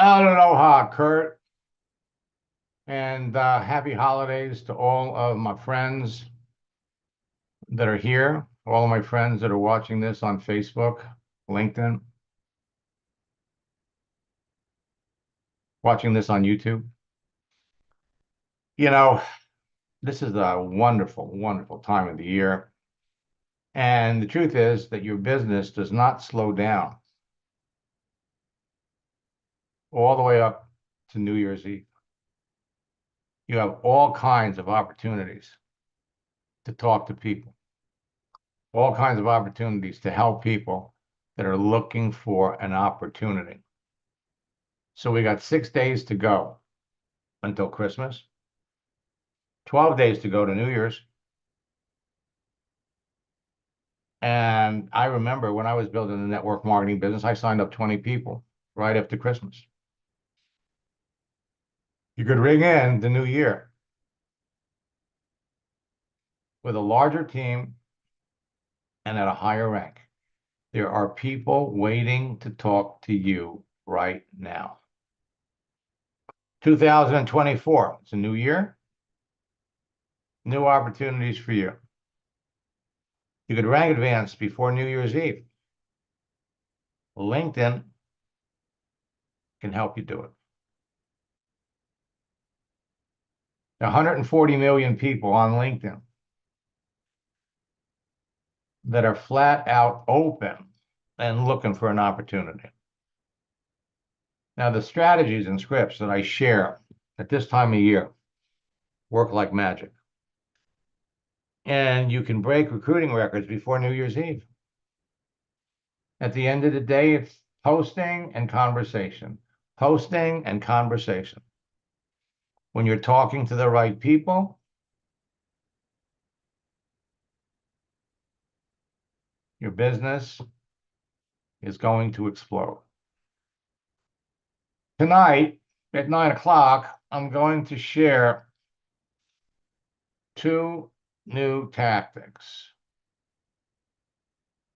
Aloha, Kurt, and happy holidays to all of my friends that are here, all of my friends that are watching this on Facebook, LinkedIn, watching this on YouTube. You know, this is a wonderful, wonderful time of the year. And the truth is that your business does not slow down all the way up to New Year's Eve. You have all kinds of opportunities to talk to people, all kinds of opportunities to help people that are looking for an opportunity. So we got 6 days to go until Christmas, 12 days to go to New Year's. And I remember when I was building the network marketing business, I signed up 20 people right after Christmas. You could ring in the new year with a larger team and at a higher rank. There are people waiting to talk to you right now. 2024, it's a new year, new opportunities for you. You could rank advance before New Year's Eve. LinkedIn can help you do it. 140 million people on LinkedIn that are flat out open and looking for an opportunity. Now, the strategies and scripts that I share at this time of year work like magic. And you can break recruiting records before New Year's Eve. At the end of the day, it's posting and conversation, posting and conversation. When you're talking to the right people, your business is going to explode. Tonight at 9 o'clock, I'm going to share 2 new tactics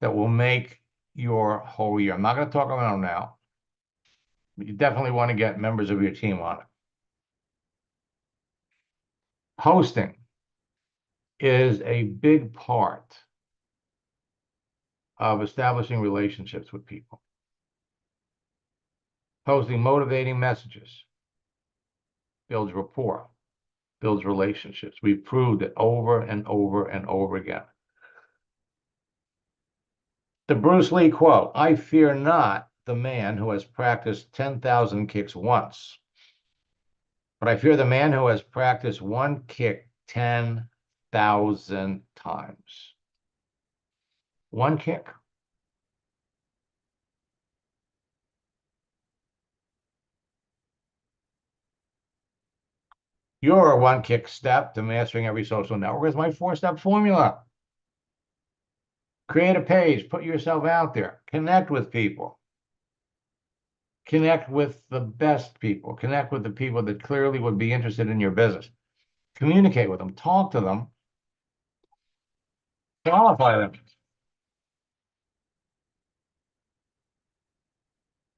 that will make your whole year. I'm not going to talk about them now, but you definitely want to get members of your team on it. Hosting is a big part of establishing relationships with people. Posting motivating messages builds rapport, builds relationships. We've proved it over and over and over again. The Bruce Lee quote, "I fear not the man who has practiced 10,000 kicks once, but I fear the man who has practiced one kick 10,000 times." One kick. Your one kick step to mastering every social network is my 4-step formula. Create a page, put yourself out there, connect with people. Connect with the best people, connect with the people that clearly would be interested in your business. Communicate with them, talk to them, qualify them.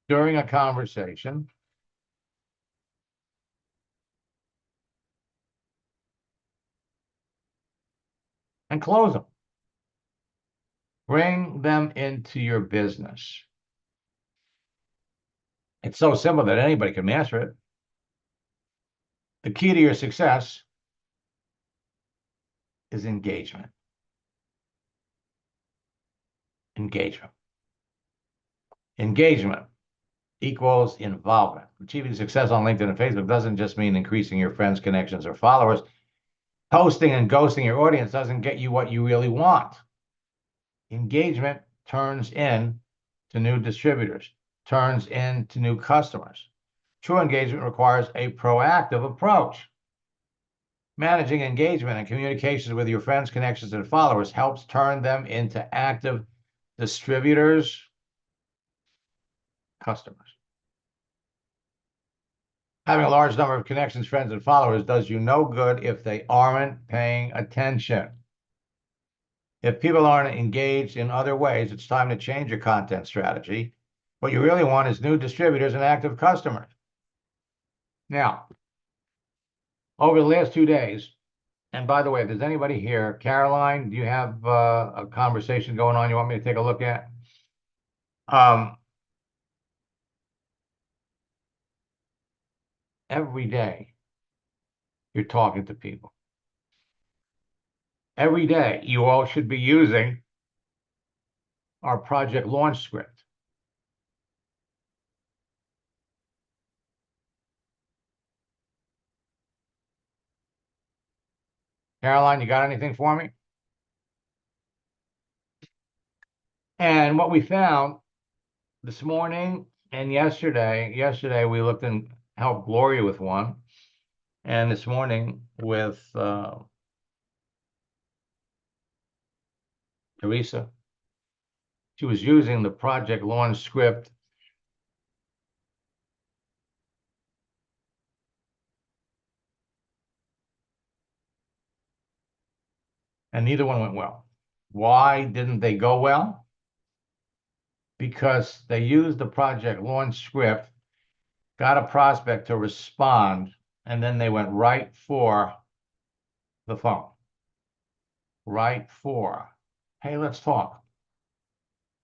During a conversation, and close them. Bring them into your business. It's so simple that anybody can master it. The key to your success is engagement. Engagement. Engagement equals involvement. Achieving success on LinkedIn and Facebook doesn't just mean increasing your friends, connections, or followers. Posting and ghosting your audience doesn't get you what you really want. Engagement turns in to new distributors, turns into new customers. True engagement requires a proactive approach. Managing engagement and communications with your friends, connections, and followers helps turn them into active distributors, customers. Having a large number of connections, friends, and followers does you no good if they aren't paying attention. If people aren't engaged in other ways, it's time to change your content strategy. What you really want is new distributors and active customers. Now, over the last 2 days, and by the way, if there's anybody here, Caroline, do you have a conversation going on you want me to take a look at? Every day you're talking to people. Every day you all should be using our project launch script. Caroline, you got anything for me? And what we found this morning and yesterday we looked and helped Gloria with one, and this morning with Teresa. She was using the project launch script. And neither one went well. Why didn't they go well? Because they used the project launch script, got a prospect to respond, and then they went right for the phone. Right for, hey, let's talk.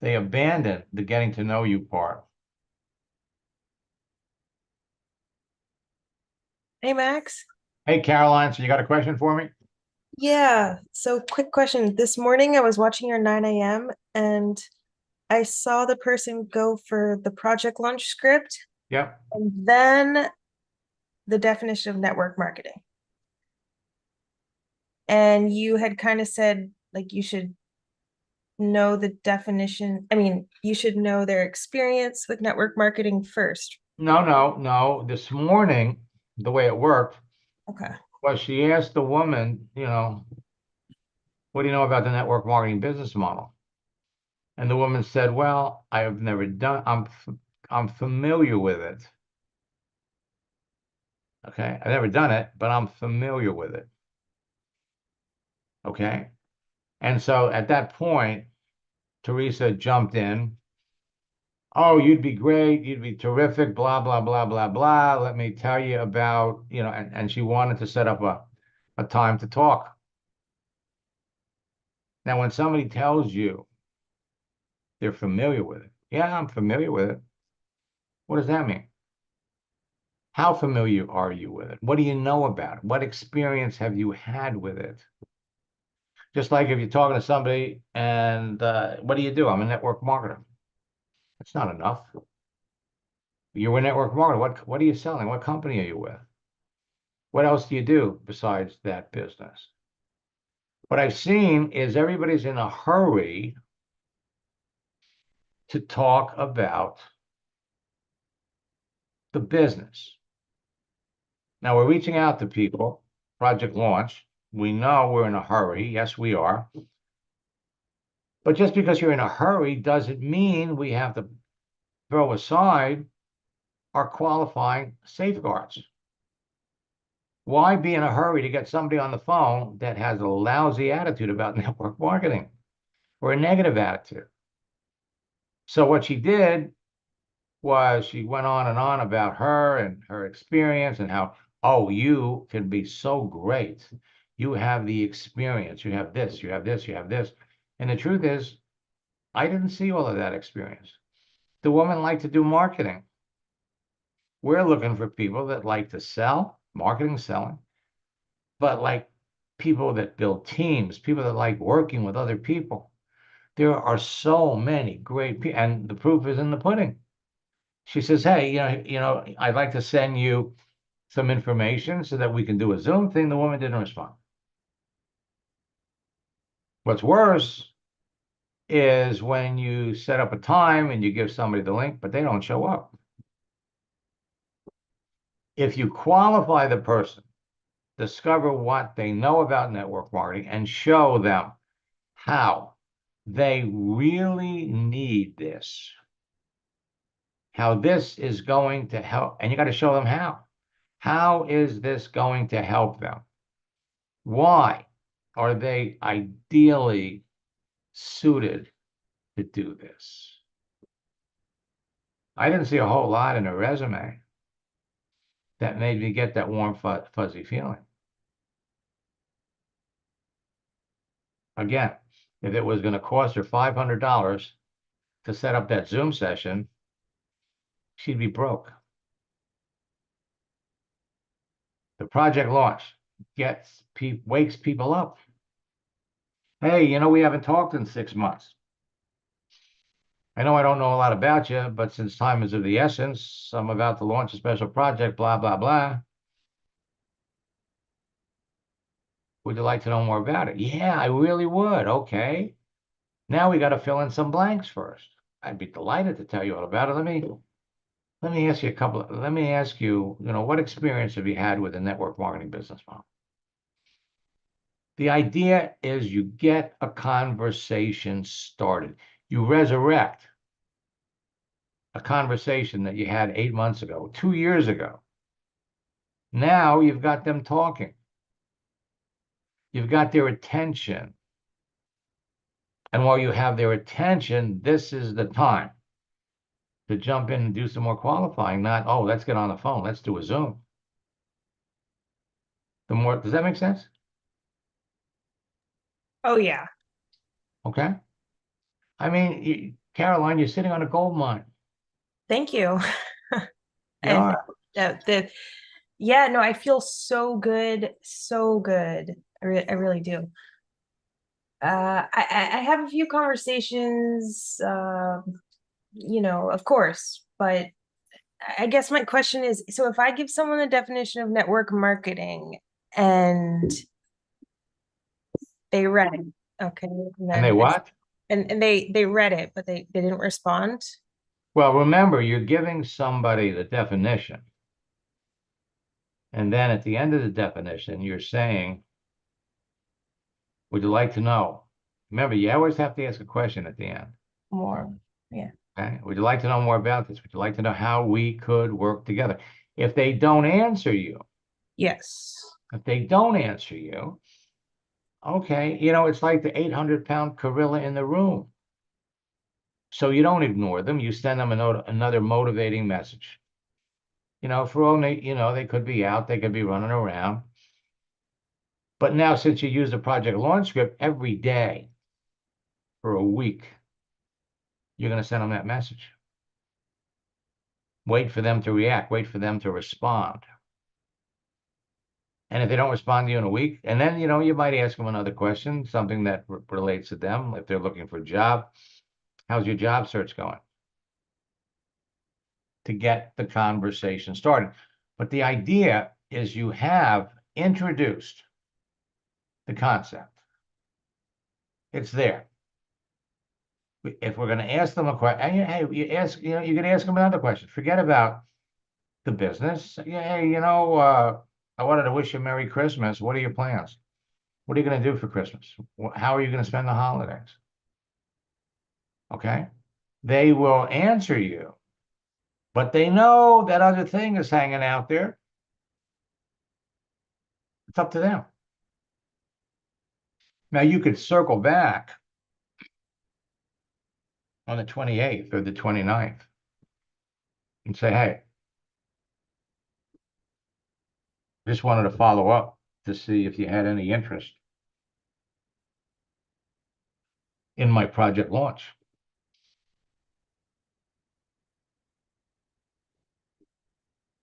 They abandoned the getting to know you part. Hey, Max. Hey, Caroline, so you got a question for me? Yeah, so quick question. This morning I was watching your 9 a.m. and I saw the person go for the project launch script Yep. and then the definition of network marketing. And you had kind of said, like, you should know the definition. I mean, you should know their experience with network marketing first. No. This morning, the way it worked Okay. was she asked the woman, what do you know about the network marketing business model? And the woman said, well, I have never done, I'm familiar with it. Okay. I've never done it, but I'm familiar with it. Okay. And so at that point, Teresa jumped in. Oh, you'd be great. You'd be terrific. Blah, blah, blah, blah, blah. Let me tell you about, and she wanted to set up a time to talk. Now, when somebody tells you they're familiar with it, yeah, I'm familiar with it. What does that mean? How familiar are you with it? What do you know about it? What experience have you had with it? Just like if you're talking to somebody and what do? I'm a network marketer. That's not enough. You're a network marketer. What are you selling? What company are you with? What else do you do besides that business? What I've seen is everybody's in a hurry to talk about the business. Now we're reaching out to people, project launch. We know we're in a hurry. Yes, we are. But just because you're in a hurry doesn't mean we have to throw aside our qualifying safeguards. Why be in a hurry to get somebody on the phone that has a lousy attitude about network marketing or a negative attitude? So what she did was she went on and on about her and her experience and how, oh, you can be so great. You have the experience. You have this, you have this, you have this. And the truth is, I didn't see all of that experience. The woman liked to do marketing. We're looking for people that like to sell, marketing, selling, but like people that build teams, people that like working with other people. There are so many great people, and the proof is in the pudding. She says, hey, I'd like to send you some information so that we can do a Zoom thing. The woman didn't respond. What's worse is when you set up a time and you give somebody the link, but they don't show up. If you qualify the person, discover what they know about network marketing, and show them how they really need this, how this is going to help, and you got to show them how. How is this going to help them? Why are they ideally suited to do this? I didn't see a whole lot in a resume. that made me get that warm, fuzzy feeling. Again, if it was going to cost her $500 to set up that Zoom session, she'd be broke. The project launch wakes people up. Hey, we haven't talked in 6 months. I know I don't know a lot about you, but since time is of the essence, I'm about to launch a special project, blah, blah, blah. Would you like to know more about it? Yeah, I really would. Okay. Now we got to fill in some blanks first. I'd be delighted to tell you all about it. Let me ask you, what experience have you had with a network marketing business model? The idea is you get a conversation started. You resurrect a conversation that you had 8 months ago, 2 years ago. Now you've got them talking. You've got their attention. And while you have their attention, this is the time to jump in and do some more qualifying, not, oh, let's get on the phone. Let's do a Zoom. Does that make sense? Oh, yeah. Okay. I mean, Caroline, you're sitting on a gold mine. Thank you. You And are. yeah, no, I feel so good. So good. I really do. I have a few conversations, of course, but I guess my question is, so if I give someone a definition of network marketing and they read it, okay, And they what? and they read it, but they didn't respond. Well, remember, you're giving somebody the definition. And then at the end of the definition, you're saying, would you like to know? Remember, you always have to ask a question at the end. More, yeah. Okay. Would you like to know more about this? Would you like to know how we could work together? If they don't answer you, Yes. if they don't answer you, okay, it's like the 800-pound gorilla in the room. So you don't ignore them. You send them another motivating message. For all they could be out, they could be running around. But now, since you use the project launch script every day for a week, you're going to send them that message. Wait for them to react. Wait for them to respond. And if they don't respond to you in a week, and then, you might ask them another question, something that relates to them. If they're looking for a job, how's your job search going? To get the conversation started. But the idea is you have introduced the concept. It's there. If we're going to ask them a question, hey, you can ask them another question. Forget about the business. Hey, I wanted to wish you a Merry Christmas. What are your plans? What are you going to do for Christmas? How are you going to spend the holidays? Okay. They will answer you, but they know that other thing is hanging out there. It's up to them. Now you could circle back on the 28th or the 29th and say, hey, just wanted to follow up to see if you had any interest in my project launch.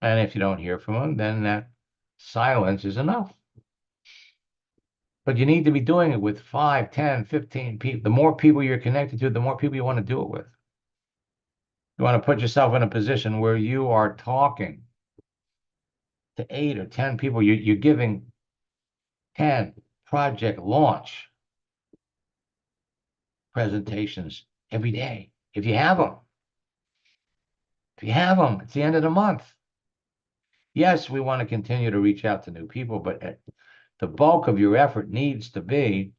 And if you don't hear from them, then that silence is enough. But you need to be doing it with 5, 10, 15 people. The more people you're connected to, the more people you want to do it with. You want to put yourself in a position where you are talking to 8 or 10 people. You're giving 10 project launch presentations every day. If you have them. It's the end of the month. Yes, we want to continue to reach out to new people, but the bulk of your effort needs to be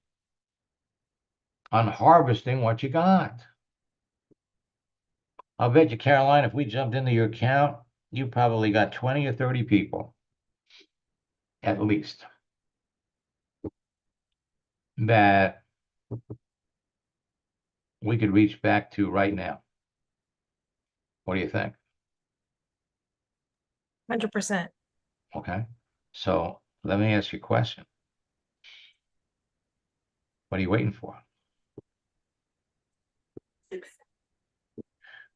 on harvesting what you got. I'll bet you, Caroline, if we jumped into your account, you probably got 20 or 30 people, at least, that we could reach back to right now. What do you think? 100%. Okay. So let me ask you a question. What are you waiting for?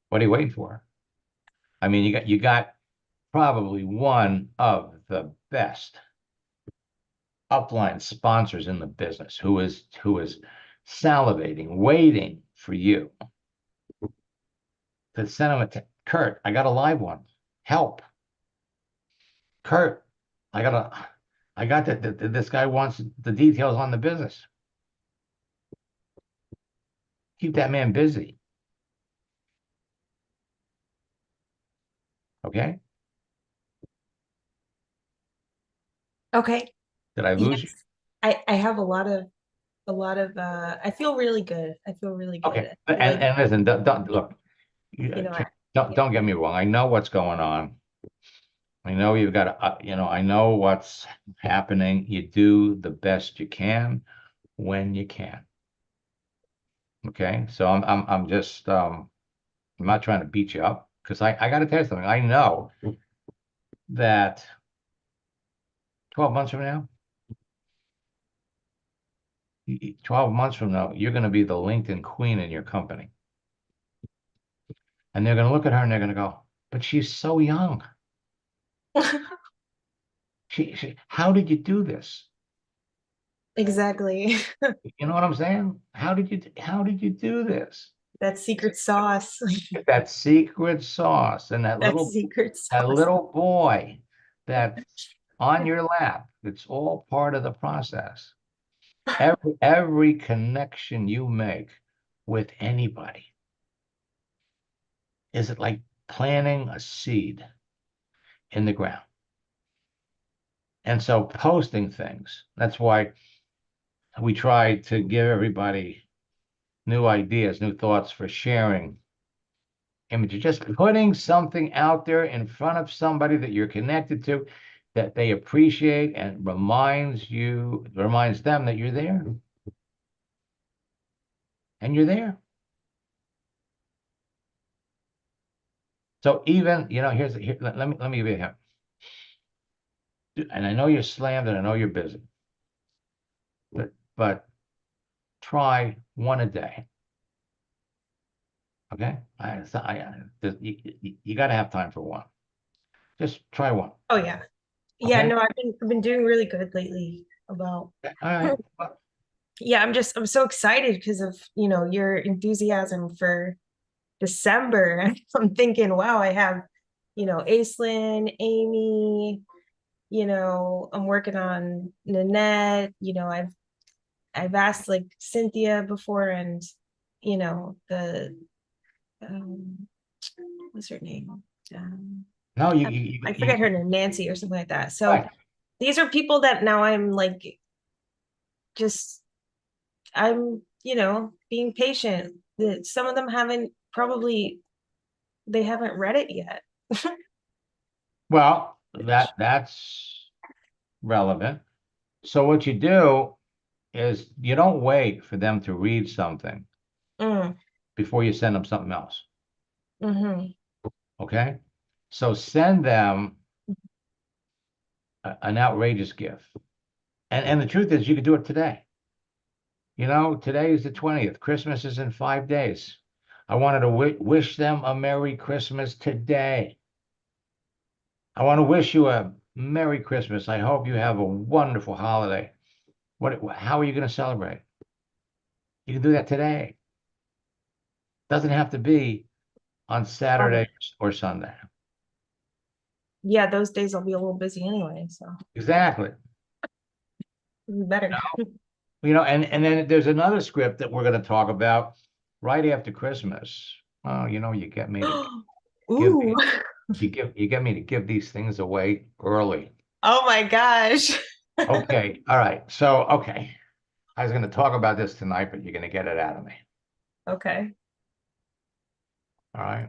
What are you waiting for? I mean, you got probably one of the best upline sponsors in the business who is salivating, waiting for you to send him Kurt, I got a live one. Help. Kurt, I got that this guy wants the details on the business. Keep that man busy. Okay? Okay. Did I lose you? Yes. I have I feel really good. I feel really Okay. good. I feel like, And listen, don't look. you know, Don't get me wrong. I know what's going on. I know you've got to, I know what's happening. You do the best you can when you can. Okay. So I'm just, I'm not trying to beat you up because I got to tell you something. I know that 12 months from now, 12 months from now, you're going to be the LinkedIn queen in your company. And they're going to look at her and they're going to go, but she's so young. How did you do this? exactly. You know what I'm saying? How did you do this? That secret sauce. That secret sauce and That secret that sauce. little boy that's on your lap. It's all part of the process. Every connection you make with anybody is it like planting a seed in the ground. And so posting things, that's why we try to give everybody new ideas, new thoughts for sharing images, just putting something out there in front of somebody that you're connected to, that they appreciate and reminds them that you're there. And you're there. So even, let me give you a hint. And I know you're slammed and I know you're busy, but try one a day. Okay? You got to have time for one. Just try one. Oh yeah. Yeah, Okay? no, I've been doing really good lately about All right. Well, yeah, I'm so excited because of, your enthusiasm for December. I'm thinking, wow, I have, Aislinn, Amy, I'm working on Nanette, I've asked like Cynthia before and the um what's her name? Um, no, I forget her name, Nancy or something like that. So right. these are people that now I'm like just I'm, being patient. That some of them they haven't read it yet. Well, that's relevant. So what you do is you don't wait for them to read something Mm, before you send them something else. mm-hmm. Okay? So send them an outrageous gift. And the truth is you could do it today. Today is the 20th. Christmas is in 5 days. I wanted to wish them a Merry Christmas today. I want to wish you a Merry Christmas. I hope you have a wonderful holiday. How are you going to celebrate? You can do that today. Doesn't have to be on Saturday or Sunday. Yeah, those days I'll be a little busy anyway, so Exactly. better. And then there's another script that we're going to talk about right after Christmas. Oh, you get me to give Ooh. you get me to give these things away early. Oh my gosh. Okay. All right. So, okay. I was going to talk about this tonight, but you're going to get it out of me. Okay. All right.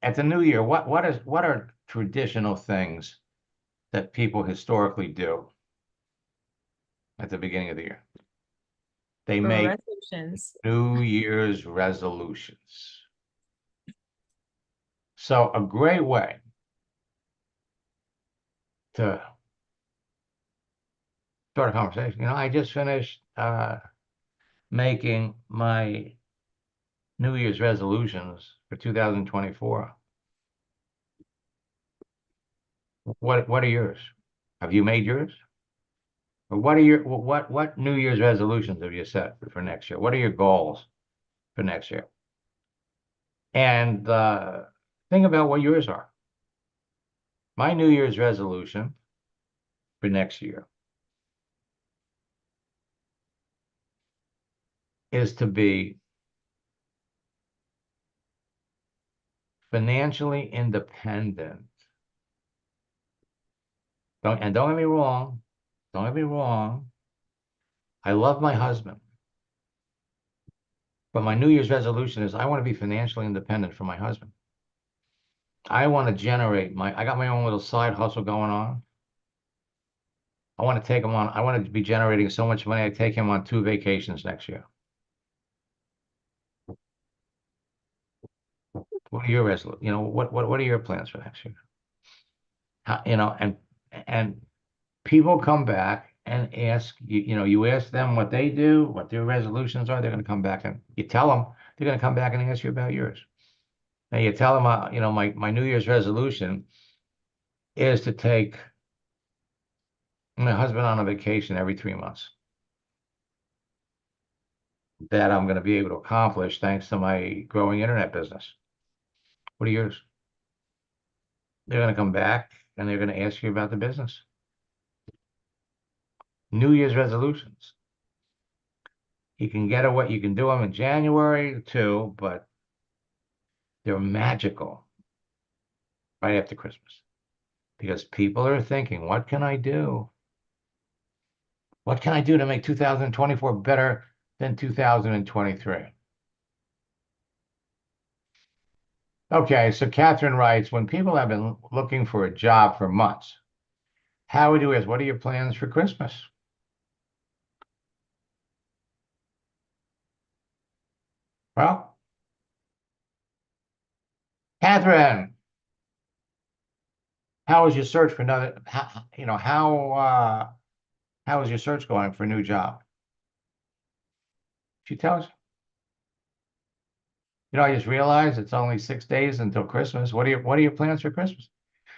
At the new year, what are traditional things that people historically do at the beginning of the year? They make Resolutions. New Year's resolutions. So a great way to start a conversation. I just finished making my New Year's resolutions for 2024. What are yours? Have you made yours? Or what New Year's resolutions have you set for next year? What are your goals for next year? And think about what yours are. My New Year's resolution for next year is to be financially independent. Don't get me wrong. Don't get me wrong. I love my husband. But my New Year's resolution is I want to be financially independent from my husband. I want to generate I got my own little side hustle going on. I want to take him on. I want to be generating so much money. I take him on 2 vacations next year. What are your resolutions? What are your plans for next year? And people come back and ask you ask them what they do, what their resolutions are. They're going to come back and you tell them they're going to come back and ask you about yours. Now you tell them, my New Year's resolution is to take my husband on a vacation every 3 months. That I'm going to be able to accomplish thanks to my growing internet business. What are yours? They're going to come back and they're going to ask you about the business. New Year's resolutions. You can do them in January too, but they're magical right after Christmas because people are thinking, what can I do? What can I do to make 2024 better than 2023? Okay, so Catherine writes, when people have been looking for a job for months, how would you ask, what are your plans for Christmas? Well, Catherine, how is your search for another, how is your search going for a new job? She tells you. I just realized it's only 6 days until Christmas. What are your plans for Christmas?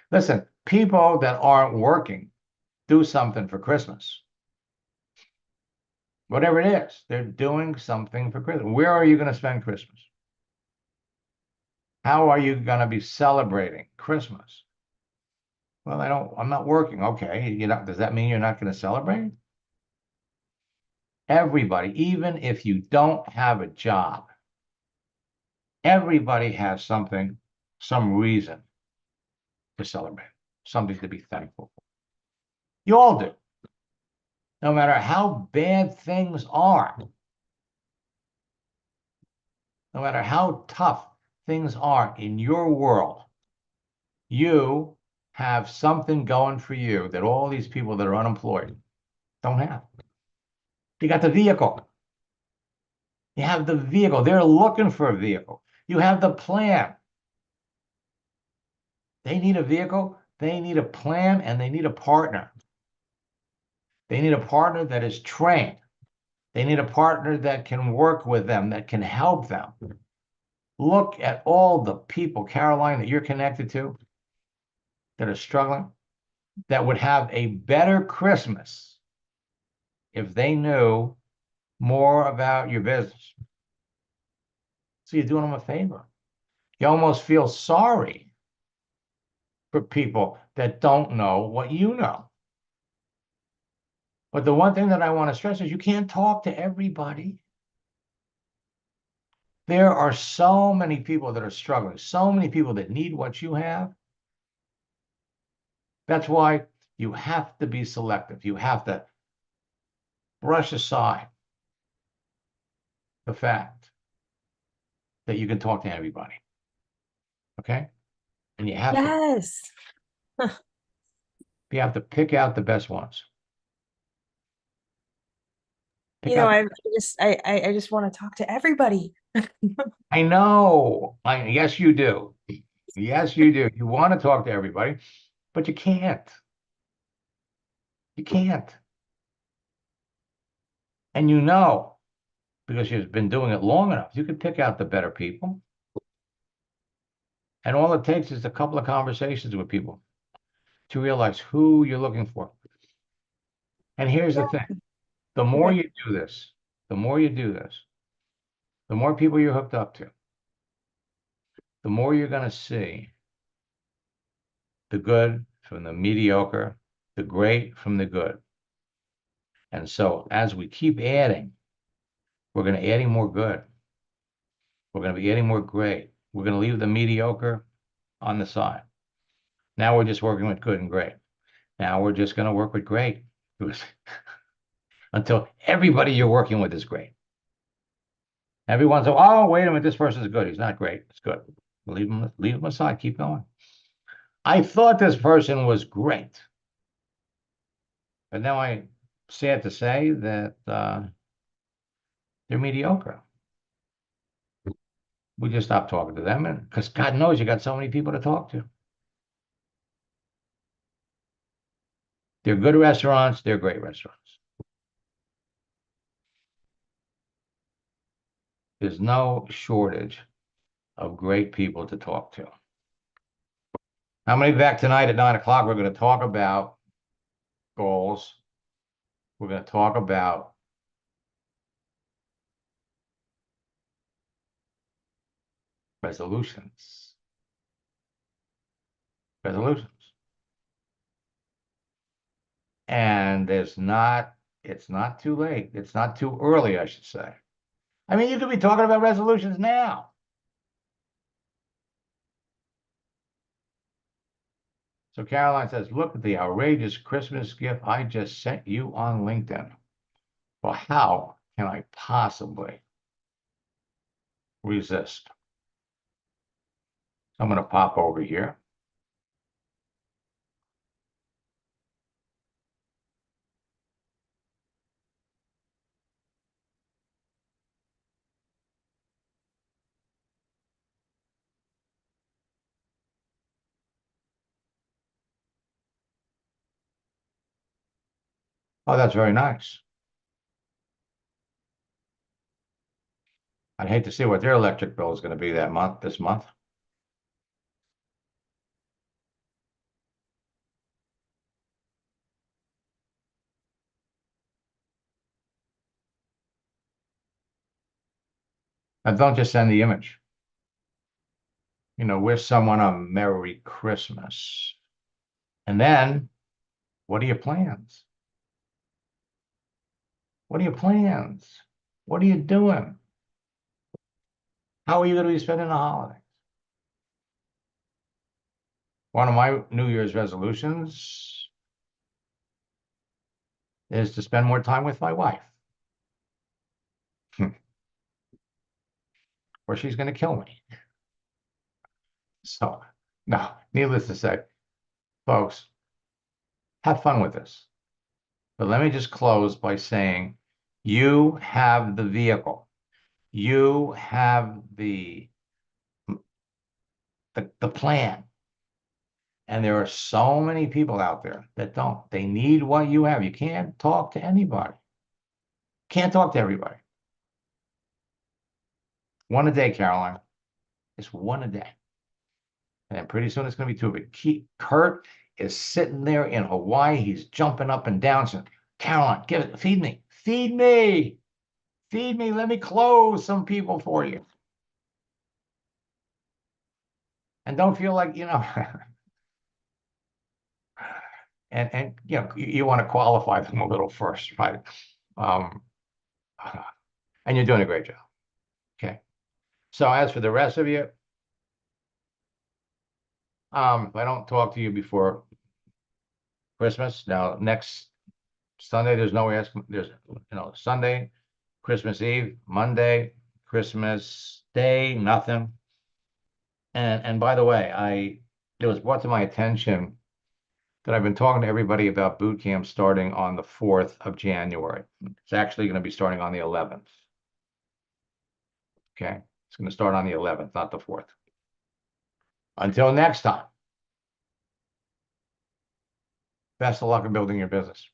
Listen, people that aren't working do something for Christmas. Whatever it is, they're doing something for Christmas. Where are you going to spend Christmas? How are you going to be celebrating Christmas? Well, I'm not working. Okay. Does that mean you're not going to celebrate? Everybody, even if you don't have a job, everybody has something, some reason to celebrate, something to be thankful for. You all do. No matter how bad things are, no matter how tough things are in your world, you have something going for you that all these people that are unemployed don't have. You got the vehicle. You have the vehicle. They're looking for a vehicle. You have the plan. They need a vehicle. They need a plan, and they need a partner. They need a partner that is trained. They need a partner that can work with them, that can help them. Look at all the people, Caroline, that you're connected to that are struggling, that would have a better Christmas if they knew more about your business. So you're doing them a favor. You almost feel sorry for people that don't know what you know. But the one thing that I want to stress is you can't talk to everybody. There are so many people that are struggling, so many people that need what you have. That's why you have to be selective. You have to brush aside the fact that you can talk to everybody. Okay? And you have to pick out the best ones. I just want to talk to everybody. I know. Yes, you do. Yes, you do. You want to talk to everybody, but you can't. You can't. And you know, because you've been doing it long enough, you can pick out the better people. And all it takes is a couple of conversations with people to realize who you're looking for. And here's the thing. The more you do this, the more you do this, the more people you're hooked up to, the more you're going to see the good from the mediocre, the great from the good. And so as we keep adding, we're going to be adding more good. We're going to be adding more great. We're going to leave the mediocre on the side. Now we're just working with good and great. Now we're just going to work with great until everybody you're working with is great. Everyone's like, oh, wait a minute, this person's good. He's not great. It's good. Leave him aside. Keep going. I thought this person was great. But now I sad to say that they're mediocre. We just stopped talking to them, and because God knows you got so many people to talk to. They're good restaurants. They're great restaurants. There's no shortage of great people to talk to. How many back tonight at 9 o'clock? We're going to talk about goals. We're going to talk about resolutions. Resolutions. And it's not too late. It's not too early, I should say. I mean, you could be talking about resolutions now. So Caroline says, look at the outrageous Christmas gift I just sent you on LinkedIn. Well, how can I possibly resist? I'm going to pop over here. Oh, that's very nice. I'd hate to see what their electric bill is going to be this month. And don't just send the image. You know, wish someone a Merry Christmas. And then, what are your plans? What are your plans? What are you doing? How are you going to be spending the holidays? One of my New Year's resolutions is to spend more time with my wife. Or she's going to kill me. So, no, needless to say, folks, have fun with this. But let me just close by saying you have the vehicle. You have the plan. And there are so many people out there that don't. They need what you have. You can't talk to anybody. Can't talk to everybody. One a day, Caroline. It's one a day. And then pretty soon it's going to be two. But Kurt is sitting there in Hawaii. He's jumping up and down saying, Caroline, feed me. Feed me. Feed me. Let me close some people for you. And don't feel like, you know, and you know, you want to qualify them a little first, right? And you're doing a great job. Okay. So as for the rest of you, if I don't talk to you before Christmas, now next Sunday, there's no way there's, you know, Sunday, Christmas Eve, Monday, Christmas Day, nothing. And by the way, it was brought to my attention that I've been talking to everybody about boot camp starting on the 4th of January. It's actually going to be starting on the 11th. Okay. It's going to start on the 11th, not the 4th. Until next time, best of luck in building your business.